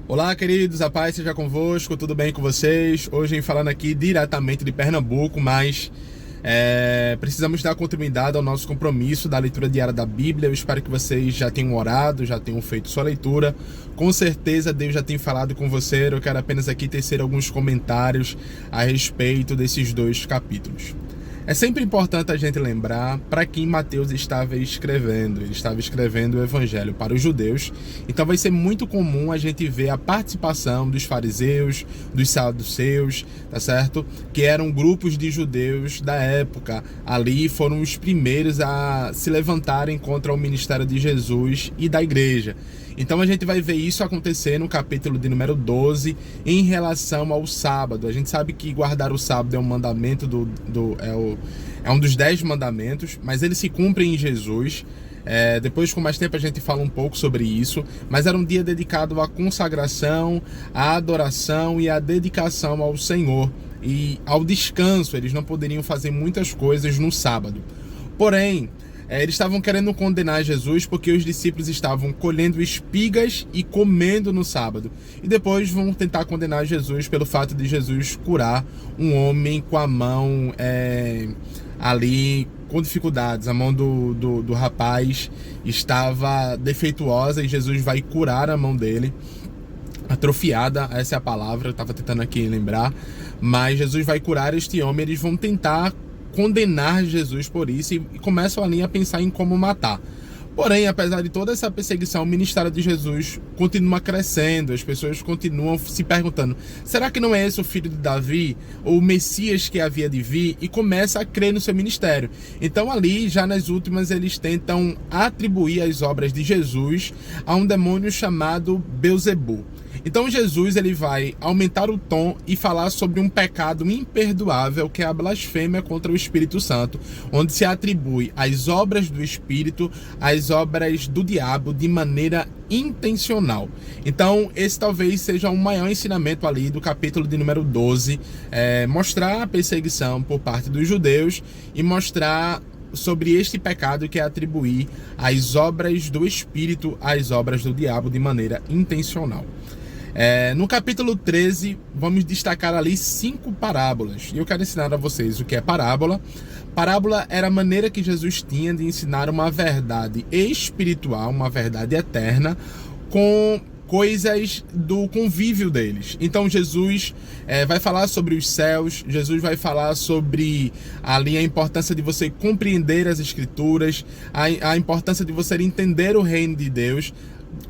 Olá, queridos, a paz seja convosco, tudo bem com vocês? Hoje falando aqui diretamente de Pernambuco, mas precisamos dar continuidade ao nosso compromisso da leitura diária da Bíblia. Eu espero que vocês já tenham orado, já tenham feito sua leitura. Com certeza Deus já tem falado com você. Eu quero apenas aqui tecer alguns comentários a respeito desses dois capítulos. É sempre importante a gente lembrar para quem Mateus estava escrevendo. Ele estava escrevendo o Evangelho para os judeus. Então vai ser muito comum a gente ver a participação dos fariseus, dos saduceus, tá certo? Que eram grupos de judeus da época. Ali foram os primeiros a se levantarem contra o ministério de Jesus e da igreja. Então a gente vai ver isso acontecer no capítulo de número 12 em relação ao sábado. A gente sabe que guardar o sábado é um mandamento é um dos 10 mandamentos, mas ele se cumpre em Jesus. Depois, com mais tempo, a gente fala um pouco sobre isso, mas era um dia dedicado à consagração, à adoração e à dedicação ao Senhor e ao descanso. Eles não poderiam fazer muitas coisas no sábado. Porém, eles estavam querendo condenar Jesus porque os discípulos estavam colhendo espigas e comendo no sábado. E depois vão tentar condenar Jesus pelo fato de Jesus curar um homem com a mão ali com dificuldades. A mão do rapaz estava defeituosa e Jesus vai curar a mão dele. Atrofiada, essa é a palavra, eu estava tentando aqui lembrar. Mas Jesus vai curar este homem. Eles vão tentar condenar Jesus por isso e começam ali a pensar em como matar. Porém, apesar de toda essa perseguição, o ministério de Jesus continua crescendo. As pessoas continuam se perguntando: será que não é esse o filho de Davi, ou o Messias que havia de vir? E começa a crer no seu ministério. Então ali, já nas últimas, eles tentam atribuir as obras de Jesus a um demônio chamado Belzebu. Então Jesus ele vai aumentar o tom e falar sobre um pecado imperdoável, que é a blasfêmia contra o Espírito Santo, onde se atribui as obras do Espírito às obras do diabo de maneira intencional. Então esse talvez seja o maior ensinamento ali do capítulo de número 12, mostrar a perseguição por parte dos judeus e mostrar sobre este pecado, que é atribuir as obras do Espírito às obras do diabo de maneira intencional. No capítulo 13, vamos destacar ali 5 parábolas. E eu quero ensinar a vocês o que é parábola. Parábola era a maneira que Jesus tinha de ensinar uma verdade espiritual, uma verdade eterna, com coisas do convívio deles. Então Jesus vai falar sobre os céus, Jesus vai falar sobre ali a importância de você compreender as escrituras, a importância de você entender o reino de Deus,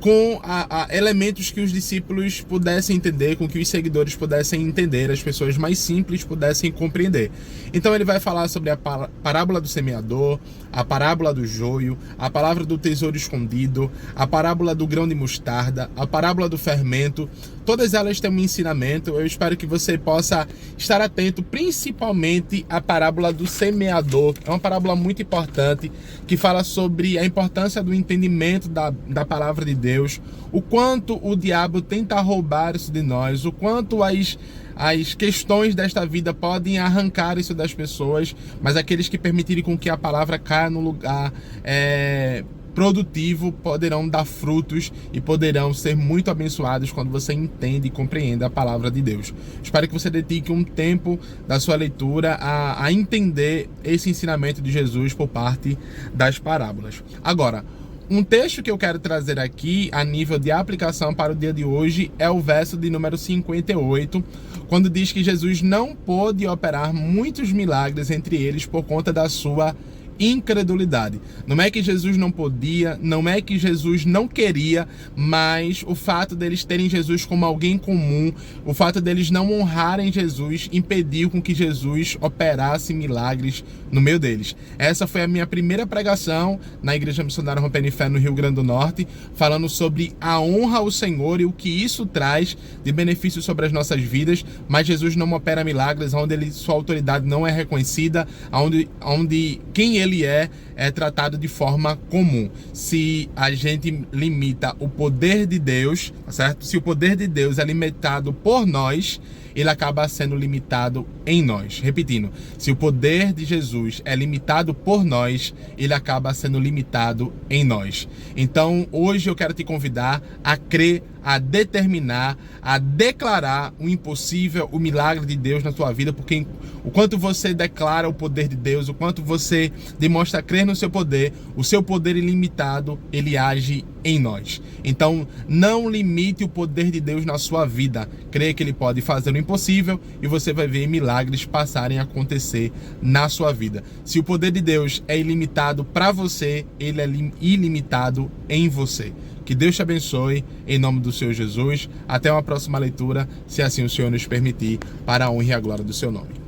com elementos que os discípulos pudessem entender, com que os seguidores pudessem entender, as pessoas mais simples pudessem compreender. Então ele vai falar sobre a parábola do semeador, a parábola do joio, a palavra do tesouro escondido, a parábola do grão de mostarda, a parábola do fermento. Todas elas têm um ensinamento. Eu espero que você possa estar atento, principalmente à parábola do semeador. É uma parábola muito importante, que fala sobre a importância do entendimento da palavra de Deus, o quanto o diabo tenta roubar isso de nós, o quanto as questões desta vida podem arrancar isso das pessoas, mas aqueles que permitirem com que a palavra caia no lugar produtivo poderão dar frutos e poderão ser muito abençoados quando você entende e compreende a palavra de Deus. Espero que você dedique um tempo da sua leitura a entender esse ensinamento de Jesus por parte das parábolas. Agora, um texto que eu quero trazer aqui a nível de aplicação para o dia de hoje é o verso de número 58, quando diz que Jesus não pôde operar muitos milagres entre eles por conta da sua incredulidade. Não é que Jesus não podia, não é que Jesus não queria, mas o fato deles terem Jesus como alguém comum, o fato deles não honrarem Jesus, impediu com que Jesus operasse milagres no meio deles. Essa foi a minha primeira pregação na Igreja Missionária Rompendo Fé no Rio Grande do Norte, falando sobre a honra ao Senhor e o que isso traz de benefício sobre as nossas vidas. Mas Jesus não opera milagres onde sua autoridade não é reconhecida, onde quem ele é tratado de forma comum. Se a gente limita o poder de Deus, certo? Se o poder de Deus é limitado por nós, ele acaba sendo limitado em nós. Repetindo, se o poder de Jesus é limitado por nós, ele acaba sendo limitado em nós. Então, hoje eu quero te convidar a crer, a determinar, a declarar o impossível, o milagre de Deus na tua vida, porque o quanto você declara o poder de Deus, o quanto você demonstra crer no seu poder, o seu poder ilimitado, ele age em nós. Então, não limite o poder de Deus na sua vida. Creia que ele pode fazer o impossível e você vai ver milagres passarem a acontecer na sua vida. Se o poder de Deus é ilimitado para você, ele é ilimitado em você. Que Deus te abençoe, em nome do Senhor Jesus. Até uma próxima leitura, se assim o Senhor nos permitir, para a honra e a glória do seu nome.